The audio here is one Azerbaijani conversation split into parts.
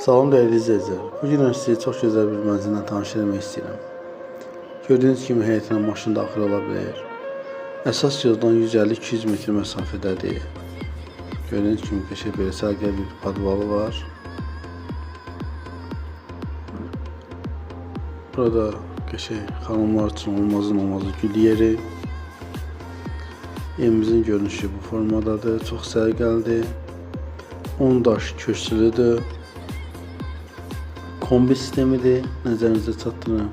Salam dəyərli izləyicilər. Bu gün sizə çox gözəl bir mənzillə tanış etmək istəyirəm. Gördüyünüz kimi həyətinə maşın daxil ola bilər. Əsas yoldan 150-200 metr məsafədədir. Gördüyünüz kimi qəşəng belə sərgəli bir podvalı var. Burada qəşəng xanımlar üçün olmazın gül yeri. Evimizin görünüşü bu formadadır. Çox sərgəlidir. 10 daş köşkülüdür. Kombi sistemidir. Nəzərinizə çatdırın.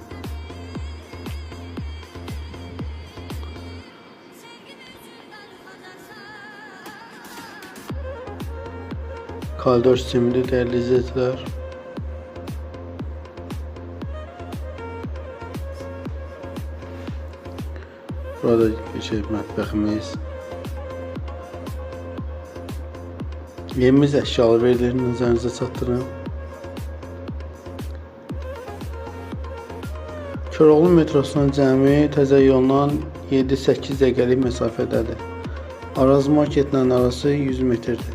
Koridor sistemidir dəyərli izləyicilər. Burada geçək mətbəximiz. Evimiz əşyalı verilir. Nəzərinizə çatdırın. Koroğlu metrosundan cəmi təzə yoldan 7-8 dəqiqəlik məsafədədir. Araz marketlə arası 100 metrdir.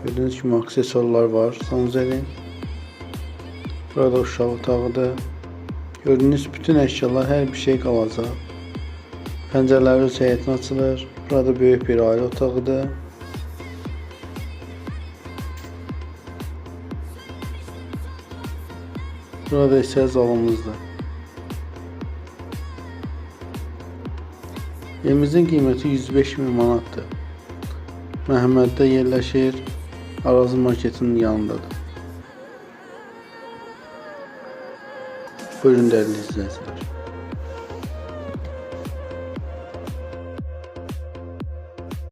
Gördüyünüz kimi aksesuarlar var sanuzeli. Burada uşaq otağıdır. Gördüyünüz bütün əşyalar, hər bir şey qalacaq. Pəncərələri öz həyətinə açılır. Burada böyük bir ailə otağıdır. Burada isə zalımızdır. Evimizin qiyməti 105.000 manatdır. Məhəmməddə yerləşir. Arazı marketinin yanındadır. Buyurun dəyərli izləyicilər.